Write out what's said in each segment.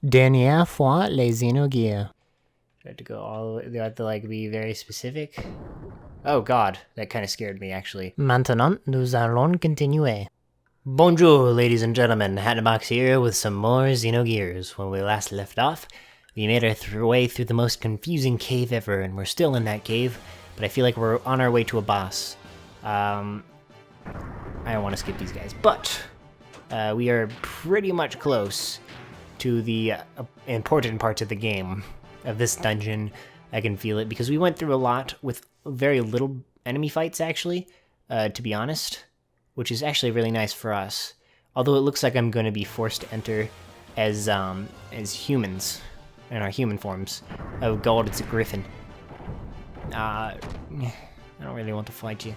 Dernière fois les Xenogears. I have to go all the way. Do I have to like be very specific? Oh god, that kind of scared me actually. Maintenant, nous allons continuer. Bonjour, ladies and gentlemen. Hatbox here with some more Xenogears. When we last left off, we made our way through the most confusing cave ever, and we're still in that cave, but I feel like we're on our way to a boss. I don't want to skip these guys, but we are pretty much close to the important parts of the game, of this dungeon. I can feel it, because we went through a lot with very little enemy fights, actually, to be honest, which is actually really nice for us. Although it looks like I'm going to be forced to enter as humans, in our human forms. Oh god, it's a griffin. I don't really want to fight you,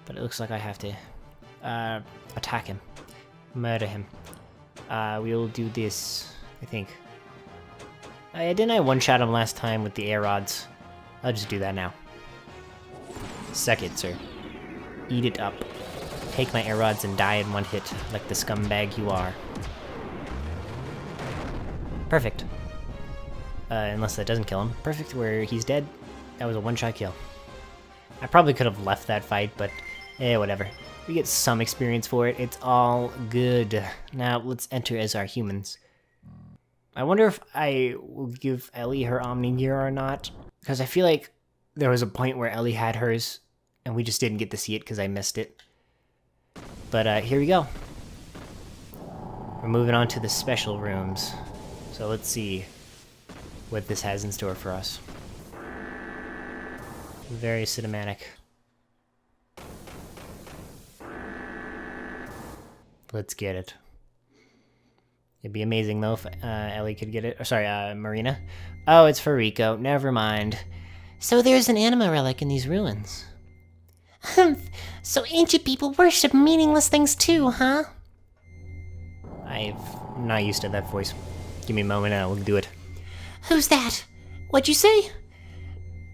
but it looks like I have to attack him, murder him. We'll do this, I think. Didn't I one-shot him last time with the air rods? I'll just do that now. Suck it, sir. Eat it up. Take my air rods and die in one hit, like the scumbag you are. Perfect. Unless that doesn't kill him. Perfect, where he's dead. That was a one-shot kill. I probably could have left that fight, but whatever. We get some experience for it. It's all good. Now, let's enter as our humans. I wonder if I will give Ellie her Omni Gear or not, because I feel like there was a point where Ellie had hers, and we just didn't get to see it because I missed it. But here we go. We're moving on to the special rooms. So let's see what this has in store for us. Very cinematic. Let's get it. It'd be amazing, though, if Ellie could get it. Or, sorry, Marina. Oh, it's for Rico. Never mind. So there's an anima relic in these ruins. So ancient people worship meaningless things too, huh? I'm not used to that voice. Give me a moment and I'll do it. Who's that? What'd you say?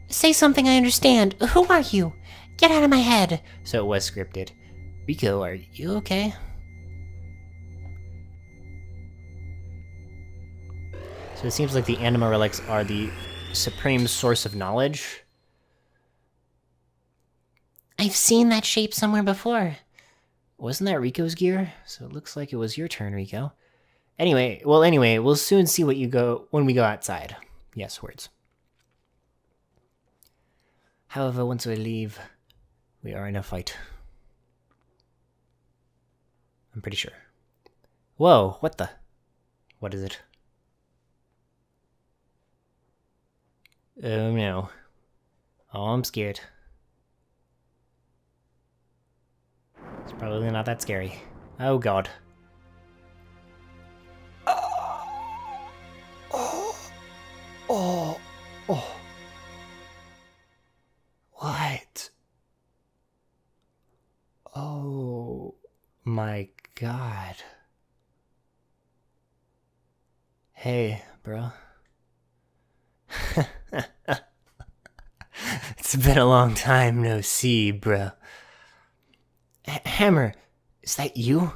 Say something I understand. Who are you? Get out of my head. So it was scripted. Rico, are you okay? So it seems like the anima relics are the supreme source of knowledge. I've seen that shape somewhere before. Wasn't that Rico's gear? So it looks like it was your turn, Rico. Anyway, we'll soon see what you go when we go outside. Yes, words. However, once we leave, we are in a fight. I'm pretty sure. Whoa, what the? What is it? Oh no. Oh, I'm scared. It's probably not that scary. Oh god. Oh. What? Oh my god. Hey, bro. It's been a long time no see, bro. Hammer, is that you?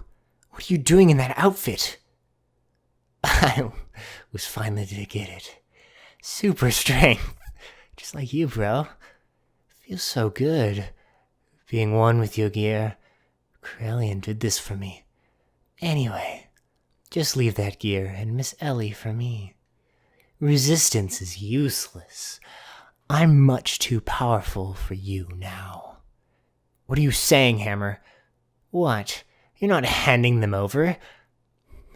What are you doing in that outfit? I was finally to get it. Super strength. Just like you, bro. Feels so good. Being one with your gear. Krelian did this for me. Anyway, just leave that gear and Miss Ellie for me. Resistance is useless. I'm much too powerful for you now. What are you saying, Hammer? What? You're not handing them over?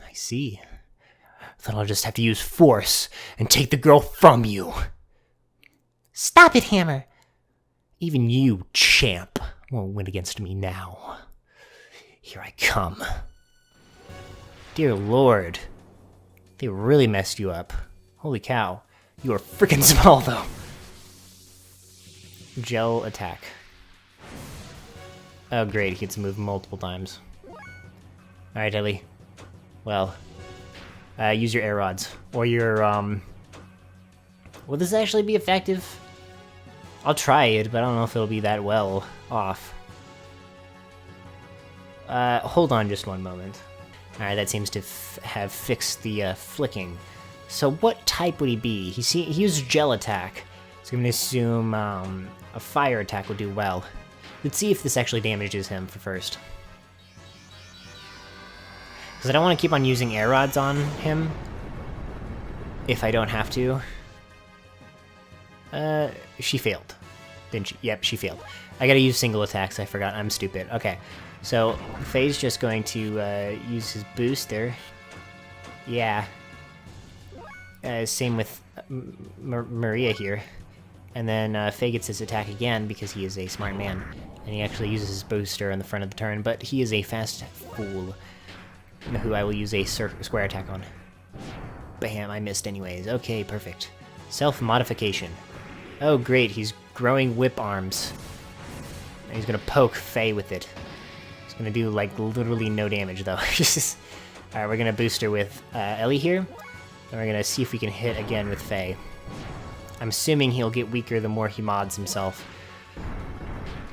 I see. Then I'll just have to use force and take the girl from you. Stop it, Hammer! Even you, champ, won't win against me now. Here I come. Dear Lord. They really messed you up. Holy cow. You are freaking small, though. Gel attack. Oh, great. He gets to move multiple times. Alright, Ellie. Well, use your air rods. Or your, Will this actually be effective? I'll try it, but I don't know if it'll be that well off. Hold on just one moment. Alright, that seems to have fixed the flicking. So what type would he be? He used gel attack, so I'm going to assume a fire attack would do well. Let's see if this actually damages him for first. Because I don't want to keep on using air rods on him if I don't have to. She failed. Didn't she? Yep, she failed. I gotta use single attacks, I forgot. I'm stupid. Okay, so Faye's just going to use his booster. Yeah. Same with Maria here. And then Faye gets his attack again because he is a smart man. And he actually uses his booster in the front of the turn, but he is a fast fool who I will use a square attack on. Bam, I missed anyways. Okay, perfect. Self-modification. Oh great, he's growing whip arms. And he's gonna poke Faye with it. He's gonna do, like, literally no damage, though. Alright, we're gonna boost her with Ellie here. And we're gonna see if we can hit again with Faye. I'm assuming he'll get weaker the more he mods himself.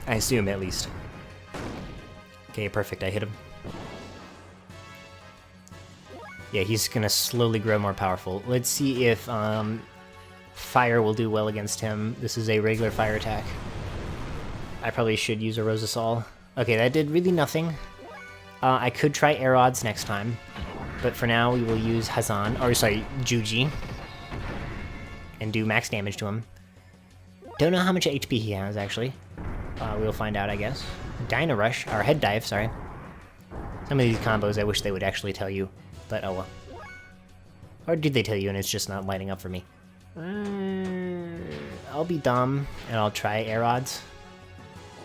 I assume, at least. Okay, perfect, I hit him. Yeah, he's gonna slowly grow more powerful. Let's see if fire will do well against him. This is a regular fire attack. I probably should use a Rosasol. Okay, that did really nothing. I could try air odds next time, but for now we will use Hazan, or sorry, Juji, and do max damage to him. Don't know how much HP he has, actually. We'll find out, I guess. Dyna Rush, or Head Dive, sorry. Some of these combos I wish they would actually tell you, but oh well. Or did they tell you and it's just not lighting up for me? I'll be dumb, and I'll try air odds.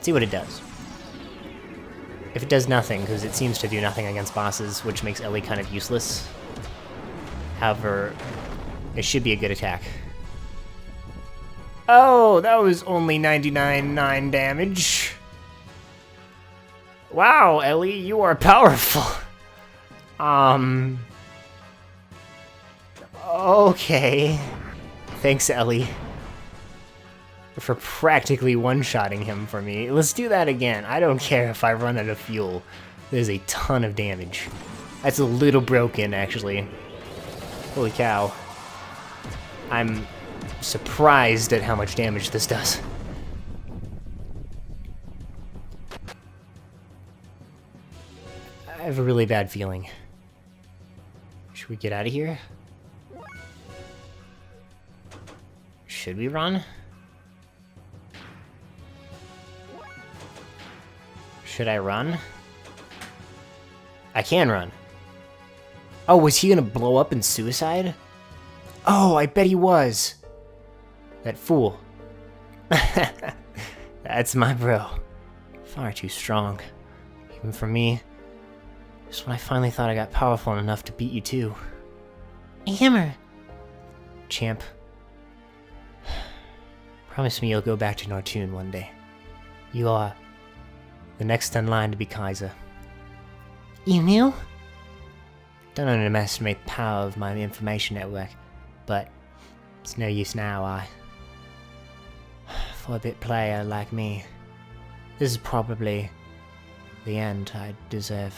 See what it does. If it does nothing, because it seems to do nothing against bosses, which makes Ellie kind of useless. However, it should be a good attack. Oh, that was only 99.9 damage. Wow, Ellie, you are powerful. Okay. Thanks, Ellie, for practically one-shotting him for me. Let's do that again. I don't care if I run out of fuel. There's a ton of damage. That's a little broken, actually. Holy cow. I'm surprised at how much damage this does. I have a really bad feeling. Should we get out of here? Should we run? Should I run? I can run. Oh, was he gonna blow up in suicide? Oh, I bet he was. That fool. That's my bro. Far too strong. Even for me. Just when I finally thought I got powerful enough to beat you too. Hammer! Champ. Promise me you'll go back to Nortune one day. You are the next in line to be Kaiser. You knew? Don't underestimate the power of my information network, but it's no use now, For a bit player like me, this is probably the end I deserve.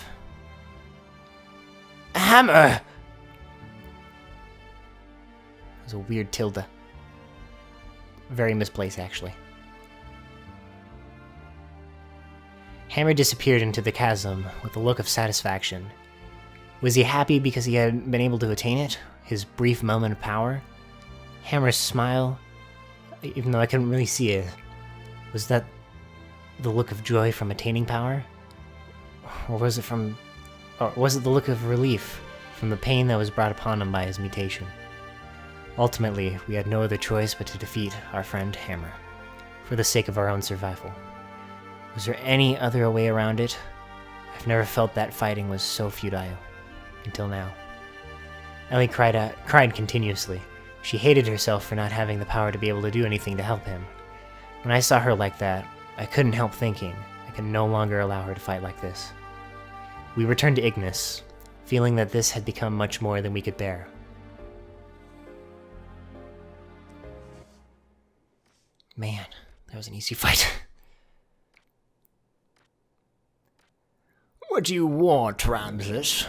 A hammer! There's a weird tilde. Very misplaced, actually. Hammer disappeared into the chasm with a look of satisfaction. Was he happy because he had been able to attain it? His brief moment of power? Hammer's smile, even though I couldn't really see it, was that the look of joy from attaining power? Or was it the look of relief from the pain that was brought upon him by his mutation? Ultimately, we had no other choice but to defeat our friend Hammer, for the sake of our own survival. Was there any other way around it? I've never felt that fighting was so futile, until now. Ellie cried continuously. She hated herself for not having the power to be able to do anything to help him. When I saw her like that, I couldn't help thinking I could no longer allow her to fight like this. We returned to Ignis, feeling that this had become much more than we could bear. Man, that was an easy fight. What do you want, Ramses?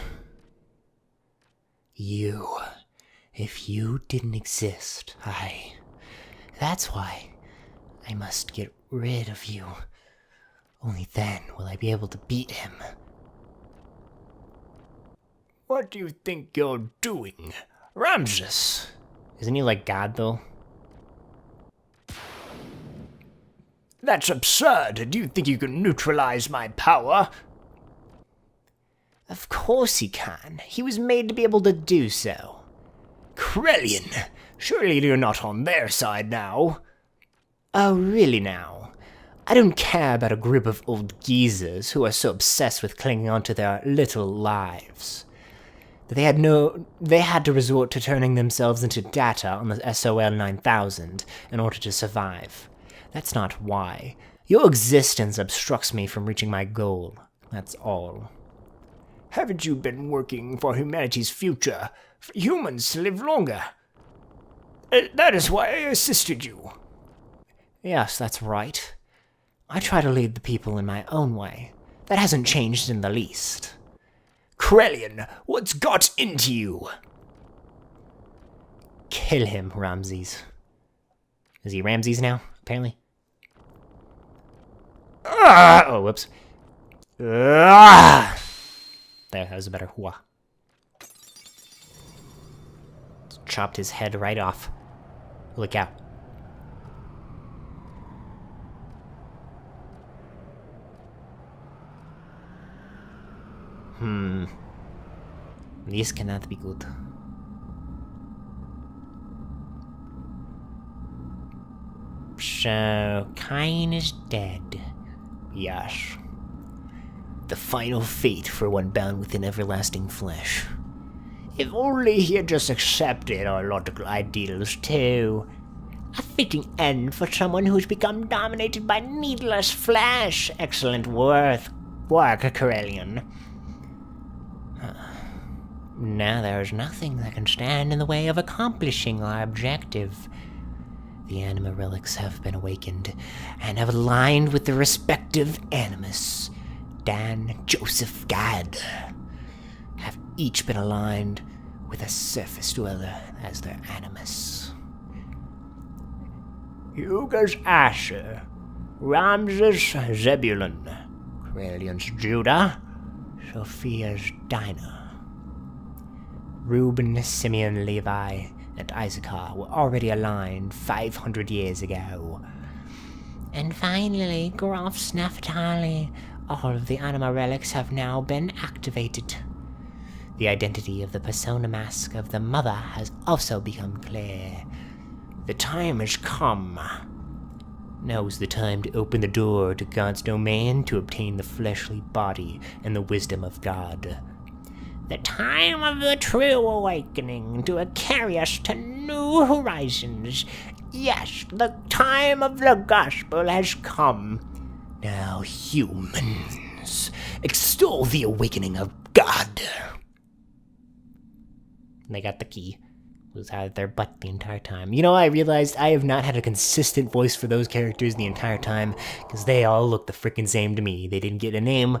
You. If you didn't exist, That's why I must get rid of you. Only then will I be able to beat him. What do you think you're doing, Ramses? Isn't he like God, though? That's absurd. Do you think you can neutralize my power? Of course he can. He was made to be able to do so. Krellian, surely you're not on their side now. Oh, really now? I don't care about a group of old geezers who are so obsessed with clinging onto their little lives. They had to resort to turning themselves into data on the SOL 9000 in order to survive. That's not why. Your existence obstructs me from reaching my goal. That's all. Haven't you been working for humanity's future, for humans to live longer? That is why I assisted you. Yes, that's right. I try to lead the people in my own way. That hasn't changed in the least. Krellian, what's got into you? Kill him, Ramses. Is he Ramses now, apparently? Oh, whoops. There, that was a better hua. Chopped his head right off. Look out. This cannot be good. So, Cain is dead. Yes. The final fate for one bound within everlasting flesh. If only he had just accepted our logical ideals, too. A fitting end for someone who's become dominated by needless flesh. Excellent work, Corellian. Now there is nothing that can stand in the way of accomplishing our objective. The anima relics have been awakened, and have aligned with their respective animus. Dan, Joseph, Gad have each been aligned with a surface dweller as their animus. Hugo's Asher, Ramses Zebulun, Krellion's Judah, Sophia's Dinah. Reuben, Simeon, Levi, and Issachar were already aligned 500 years ago. And finally, Groff's Naphtali. All of the anima relics have now been activated. The identity of the persona mask of the mother has also become clear. The time has come. Now's the time to open the door to God's domain to obtain the fleshly body and the wisdom of God. The time of the true awakening to carry us to new horizons. Yes, the time of the gospel has come. Now, humans, extol the awakening of God. They got the key. It was out of their butt the entire time. You know, I realized I have not had a consistent voice for those characters the entire time, because they all look the frickin' same to me. They didn't get a name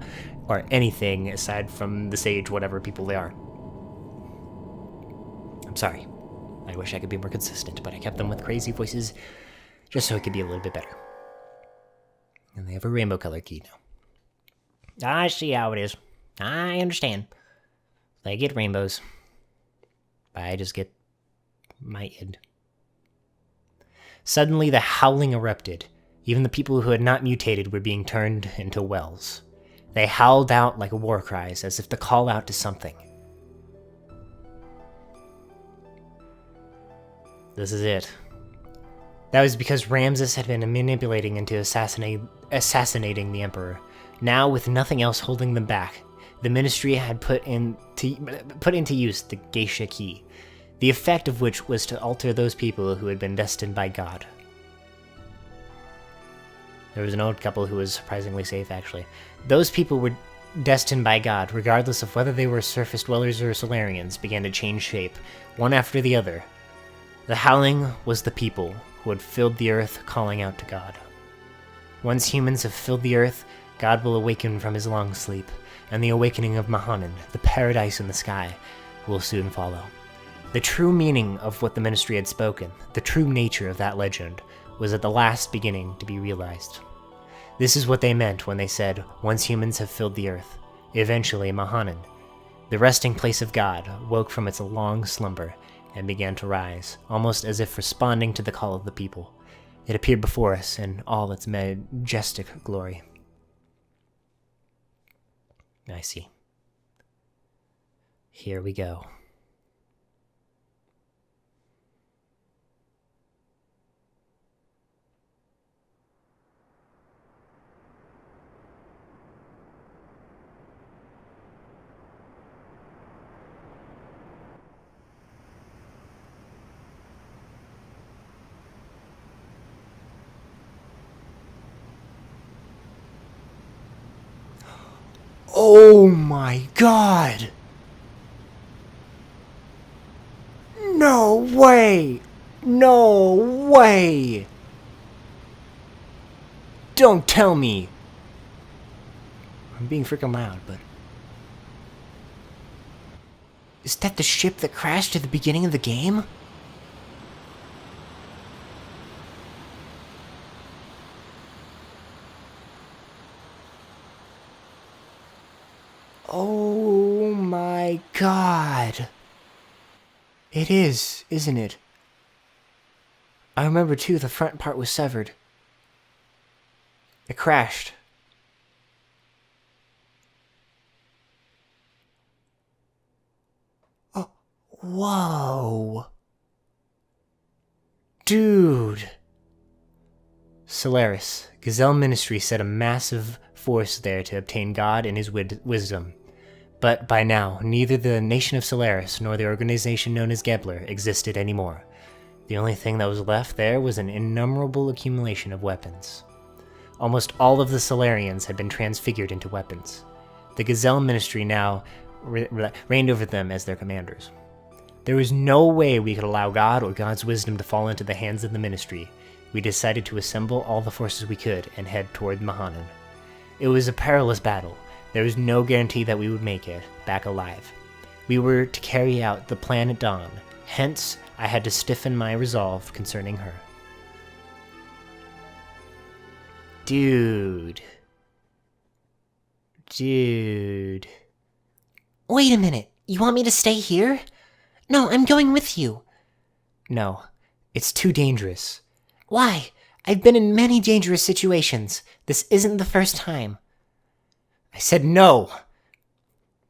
or anything aside from the sage whatever people they are. I'm sorry. I wish I could be more consistent, but I kept them with crazy voices just so it could be a little bit better. And they have a rainbow color key now. I see how it is. I understand. They get rainbows. I just get my id. Suddenly the howling erupted. Even the people who had not mutated were being turned into wells. They howled out like war cries, as if to call out to something. This is it. That was because Ramses had been manipulating into assassinating the Emperor. Now, with nothing else holding them back, the Ministry had put into use the Geisha Key, the effect of which was to alter those people who had been destined by God. There was an old couple who was surprisingly safe, actually. Those people were destined by God, regardless of whether they were surface dwellers or Solarians, began to change shape, one after the other. The howling was the people who had filled the earth, calling out to God. Once humans have filled the earth, God will awaken from his long sleep, and the awakening of Mahanan, the paradise in the sky, will soon follow. The true meaning of what the Ministry had spoken, the true nature of that legend, was at the last beginning to be realized. This is what they meant when they said, once humans have filled the earth, eventually Mahanan, the resting place of God, woke from its long slumber and began to rise, almost as if responding to the call of the people. It appeared before us in all its majestic glory. I see. Here we go. Oh my god! No way! No way! Don't tell me! I'm being freaking loud, but... Is that the ship that crashed at the beginning of the game? Oh my god. It is, isn't it? I remember too, the front part was severed. It crashed. Oh, whoa. Dude. Solaris, Gazelle Ministry set a massive force there to obtain God and his wisdom. But by now, neither the nation of Solaris nor the organization known as Gebler existed anymore. The only thing that was left there was an innumerable accumulation of weapons. Almost all of the Solarians had been transfigured into weapons. The Gazelle Ministry now reigned over them as their commanders. There was no way we could allow God or God's wisdom to fall into the hands of the Ministry. We decided to assemble all the forces we could and head toward Mahanan. It was a perilous battle. There was no guarantee that we would make it back alive. We were to carry out the plan at dawn, hence I had to stiffen my resolve concerning her. Dude. Wait a minute, you want me to stay here? No, I'm going with you. No, it's too dangerous. Why? I've been in many dangerous situations. This isn't the first time. I said no!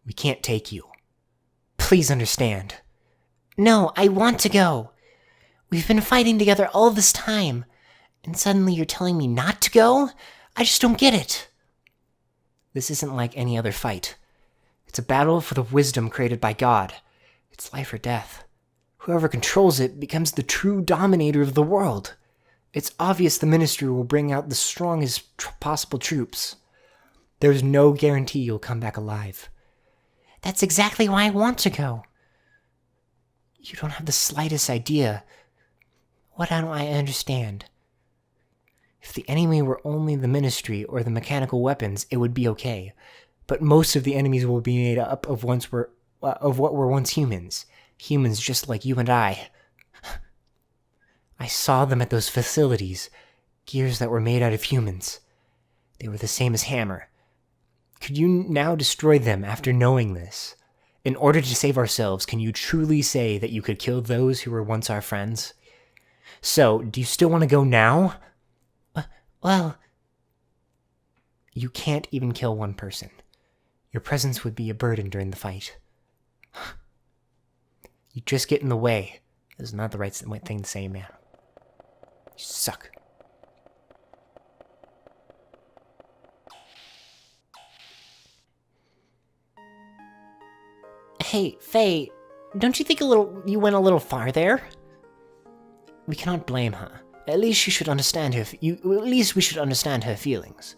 We can't take you. Please understand. No, I want to go. We've been fighting together all this time, and suddenly you're telling me not to go? I just don't get it. This isn't like any other fight. It's a battle for the wisdom created by God. It's life or death. Whoever controls it becomes the true dominator of the world. It's obvious the Ministry will bring out the strongest possible troops. There's no guarantee you'll come back alive. That's exactly why I want to go. You don't have the slightest idea. What don't I understand? If the enemy were only the Ministry or the mechanical weapons, it would be okay. But most of the enemies will be made up of what were once humans. Humans just like you and I. I saw them at those facilities. Gears that were made out of humans. They were the same as Hammer. Could you now destroy them after knowing this? In order to save ourselves, can you truly say that you could kill those who were once our friends? So, do you still want to go now? Well... You can't even kill one person. Your presence would be a burden during the fight. You just get in the way. That's not the right thing to say, man. You suck. Hey, Faye, don't you think you went a little far there? We cannot blame her. At least we should understand her feelings.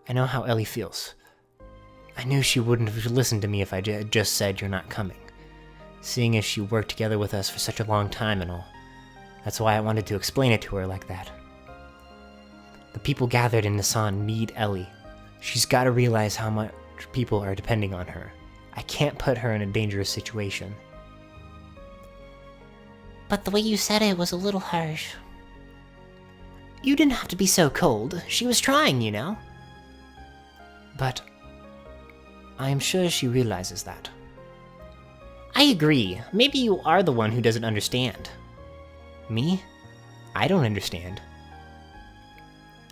I know how Ellie feels. I knew she wouldn't have listened to me if I just said you're not coming. Seeing as she worked together with us for such a long time and all. That's why I wanted to explain it to her like that. The people gathered in Nasan need Ellie. She's got to realize how much people are depending on her. I can't put her in a dangerous situation. But the way you said it was a little harsh. You didn't have to be so cold. She was trying, you know? But I am sure she realizes that. I agree. Maybe you are the one who doesn't understand. Me? I don't understand.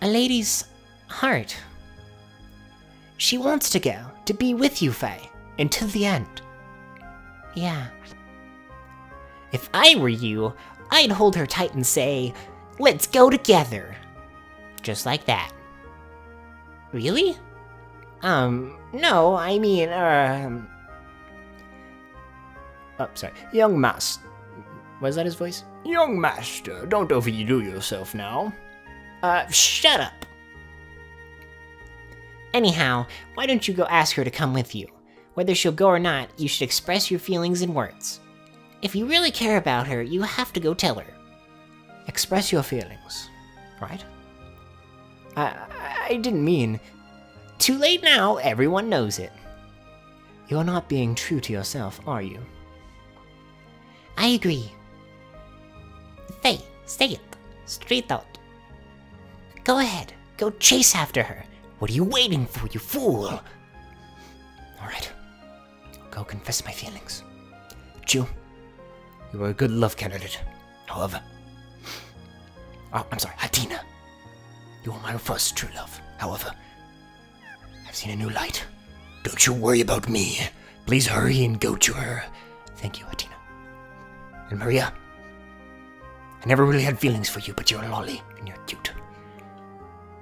A lady's heart. She wants to go, to be with you, Faye, until the end. Yeah. If I were you, I'd hold her tight and say, "Let's go together." Just like that. Really? No, I mean, oh, sorry. Young master. Was that his voice? Young master, don't overdo yourself now. Shut up. Anyhow, why don't you go ask her to come with you? Whether she'll go or not, you should express your feelings in words. If you really care about her, you have to go tell her. Express your feelings, right? I didn't mean... Too late now, everyone knows it. You're not being true to yourself, are you? I agree. Faye, say it. Straight out. Go ahead. Go chase after her. What are you waiting for, you fool? Alright. I'll go confess my feelings. Chu, you are a good love candidate. However... Oh, I'm sorry, Hatina. You are my first true love. However, I've seen a new light. Don't you worry about me. Please hurry and go to her. Thank you, Hatina. And Maria, I never really had feelings for you, but you're a lolly, and you're cute.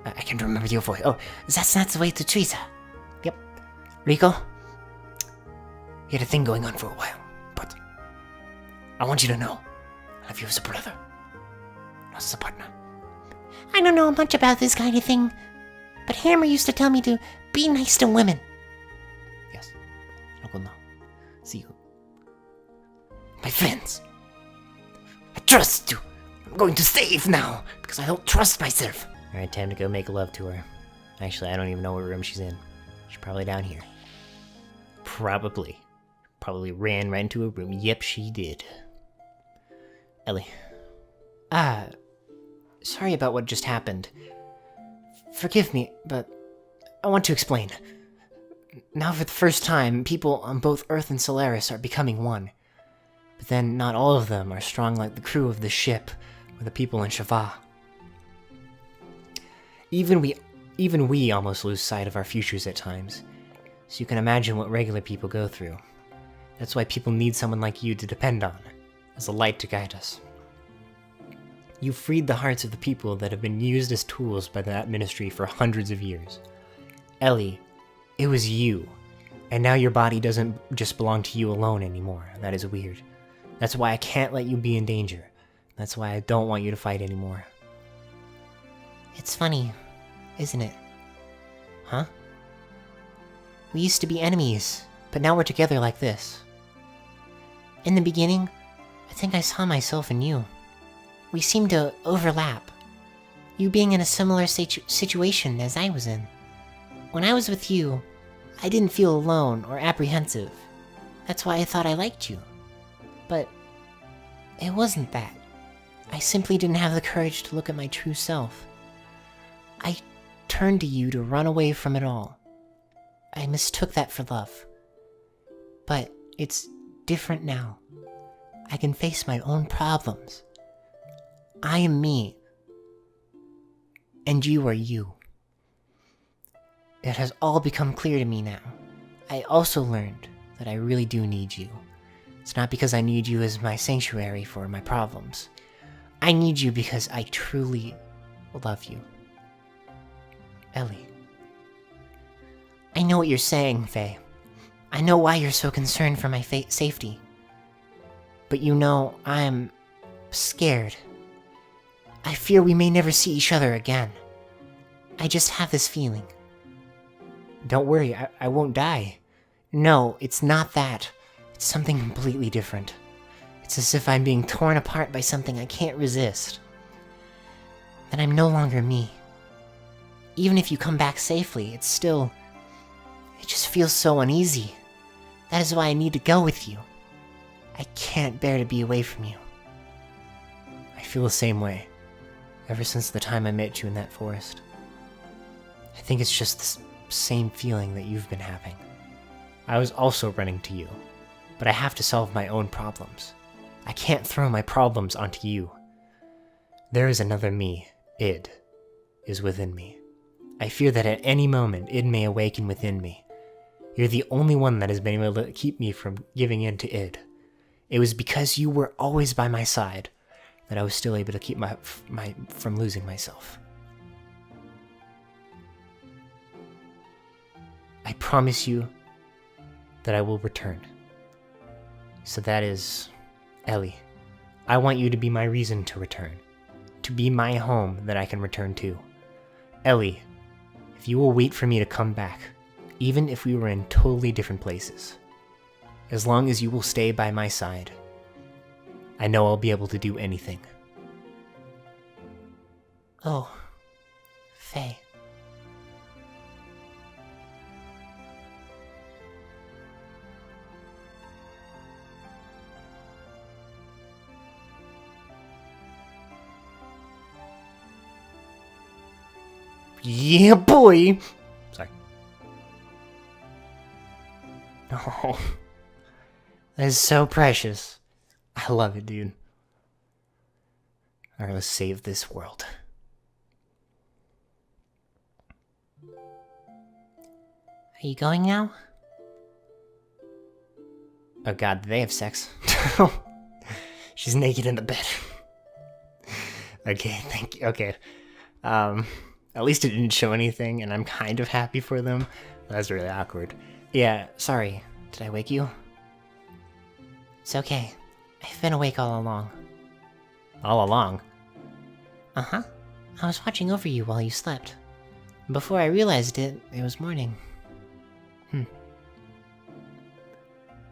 I can't remember your voice. Oh, That's not the way to treat her. yep. Rico, you had a thing going on for a while, but I want you to know I love you as a brother, not as a partner. I don't know much about this kind of thing, but Hammer used to tell me to be nice to women. Yes, I will now. See you. My friends, I trust you. I'm going to save now, because I don't trust myself. Alright, time to go make love to her. Actually, I don't even know what room she's in. She's probably down here. Probably. Probably ran right into a room. Yep, she did. Ellie. Sorry about what just happened. Forgive me, but I want to explain. Now for the first time, people on both Earth and Solaris are becoming one. But then not all of them are strong like the crew of the ship or the people in Shava. Even we almost lose sight of our futures at times. So you can imagine what regular people go through. That's why people need someone like you to depend on, as a light to guide us. You freed the hearts of the people that have been used as tools by that ministry for hundreds of years. Ellie, it was you. And now your body doesn't just belong to you alone anymore. That is weird. That's why I can't let you be in danger. That's why I don't want you to fight anymore. It's funny, isn't it? Huh? We used to be enemies, but now we're together like this. In the beginning, I think I saw myself in you. We seemed to overlap. You being in a similar situation as I was in. When I was with you, I didn't feel alone or apprehensive. That's why I thought I liked you. But it wasn't that. I simply didn't have the courage to look at my true self. I turned to you to run away from it all. I mistook that for love. But it's different now. I can face my own problems. I am me. And you are you. It has all become clear to me now. I also learned that I really do need you. It's not because I need you as my sanctuary for my problems. I need you because I truly love you. Ellie. I know what you're saying, Faye. I know why you're so concerned for my safety. But you know, I'm scared. I fear we may never see each other again. I just have this feeling. Don't worry, I won't die. No, it's not that. It's something completely different. It's as if I'm being torn apart by something I can't resist. That I'm no longer me. Even if you come back safely, it's still... It just feels so uneasy. That is why I need to go with you. I can't bear to be away from you. I feel the same way, ever since the time I met you in that forest. I think it's just the same feeling that you've been having. I was also running to you, but I have to solve my own problems. I can't throw my problems onto you. There is another me, id, is within me. I fear that at any moment id may awaken within me. You're the only one that has been able to keep me from giving in to id. It was because you were always by my side that I was still able to keep from losing myself. I promise you that I will return. So that is, Ellie, I want you to be my reason to return. To be my home that I can return to. Ellie, if you will wait for me to come back, even if we were in totally different places, as long as you will stay by my side, I know I'll be able to do anything. Oh, Faye. Yeah, boy! Sorry. Oh, that is so precious. I love it, dude. Alright, let's save this world. Are you going now? Oh god, did they have sex? She's naked in the bed. Okay, thank you. Okay. At least it didn't show anything, and I'm kind of happy for them. That's really awkward. Yeah, sorry. Did I wake you? It's okay. I've been awake all along. All along? Uh-huh. I was watching over you while you slept. Before I realized it, it was morning.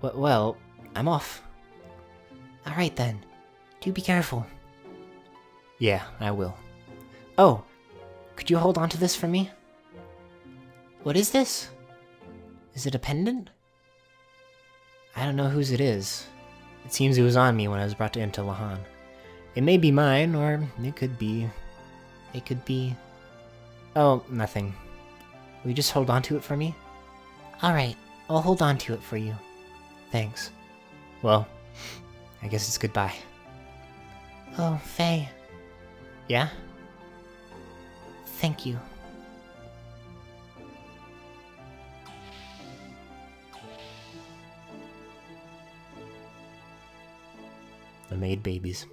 Well, I'm off. Alright then. Do be careful. Yeah, I will. Oh, could you hold on to this for me? What is this? Is it a pendant? I don't know whose it is. It seems it was on me when I was brought into Lahan. It may be mine, or it could be... It could be... Oh, nothing. Will you just hold on to it for me? Alright, I'll hold on to it for you. Thanks. Well, I guess it's goodbye. Oh, Faye. Yeah? Thank you. The maid babies.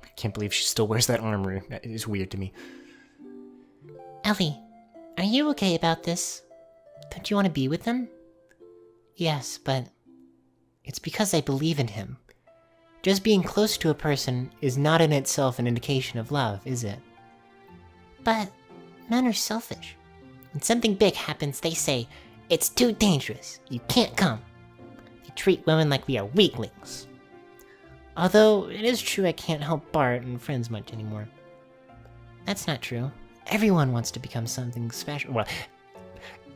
I can't believe she still wears that armor. That is weird to me. Ellie, are you okay about this? Don't you want to be with them? Yes, but it's because I believe in him. Just being close to a person is not in itself an indication of love, is it? But men are selfish. When something big happens, they say, "It's too dangerous, you can't come." They treat women like we are weaklings. Although, it is true I can't help Bart and friends much anymore. That's not true. Everyone wants to become something special. Well,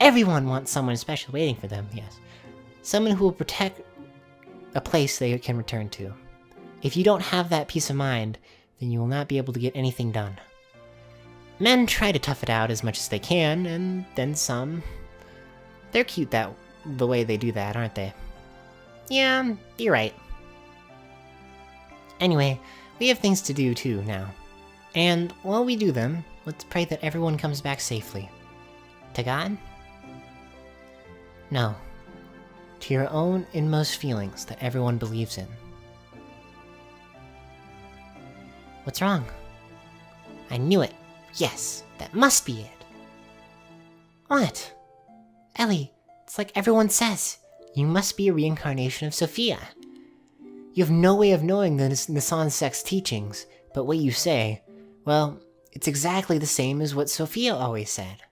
everyone wants someone special waiting for them, yes. Someone who will protect a place they can return to. If you don't have that peace of mind, then you will not be able to get anything done. Men try to tough it out as much as they can, and then some. They're cute the way they do that, aren't they? Yeah, you're right. Anyway, we have things to do too now. And while we do them, let's pray that everyone comes back safely. To God? No. To your own inmost feelings that everyone believes in. What's wrong? I knew it. Yes, that must be it. What? Ellie, it's like everyone says. You must be a reincarnation of Sophia. You have no way of knowing the Nisan sect's teachings, but what you say, well, it's exactly the same as what Sophia always said.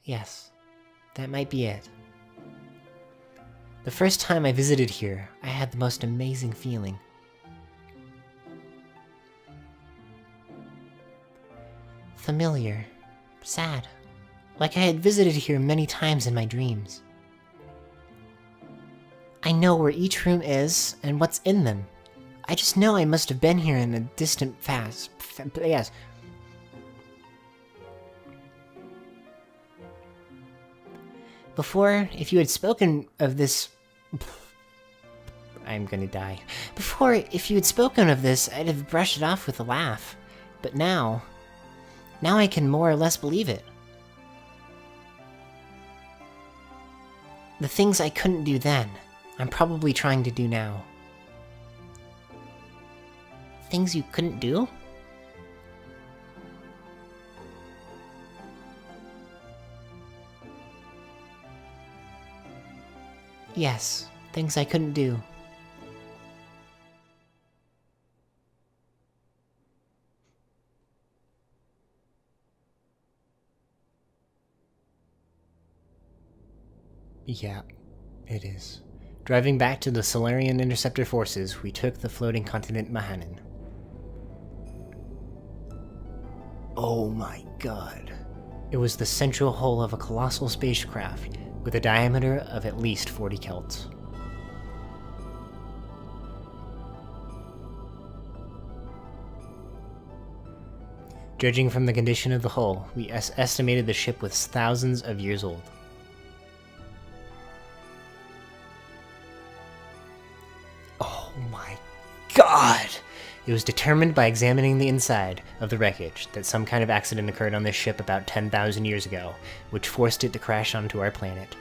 Yes, that might be it. The first time I visited here, I had the most amazing feeling. Familiar. Sad. like I had visited here many times in my dreams. I know where each room is and what's in them. I just know I must have been here in a distant past. Yes. Before, if you had spoken of this... I'm gonna die. Before, if you had spoken of this, I'd have brushed it off with a laugh. But now I can more or less believe it. The things I couldn't do then, I'm probably trying to do now. Things you couldn't do? Yes, things I couldn't do. Yeah, it is. Driving back to the Solarian Interceptor forces, we took the floating continent Mahanin. Oh my god. It was the central hull of a colossal spacecraft with a diameter of at least 40 kelts. Judging from the condition of the hull, we estimated the ship was thousands of years old. Oh my god! It was determined by examining the inside of the wreckage that some kind of accident occurred on this ship about 10,000 years ago, which forced it to crash onto our planet.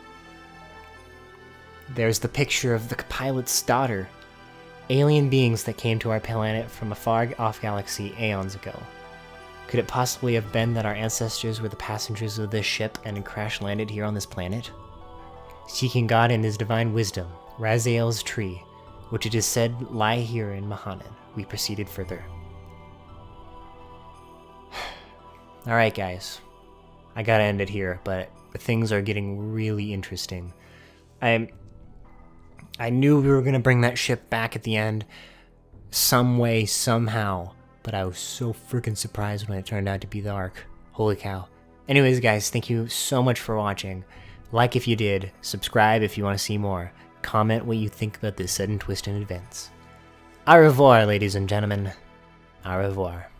There's the picture of the pilot's daughter, alien beings that came to our planet from a far-off galaxy aeons ago. Could it possibly have been that our ancestors were the passengers of this ship and crash-landed here on this planet? Seeking God in his divine wisdom, Raziel's tree, which it is said lie here in Mahanin, we proceeded further. Alright guys, I gotta end it here, but things are getting really interesting. I knew we were gonna bring that ship back at the end, some way, somehow, but I was so freaking surprised when it turned out to be the Ark. Holy cow. Anyways guys, thank you so much for watching. Like if you did, subscribe if you want to see more, comment what you think about this sudden twist in events. Au revoir, ladies and gentlemen. Au revoir.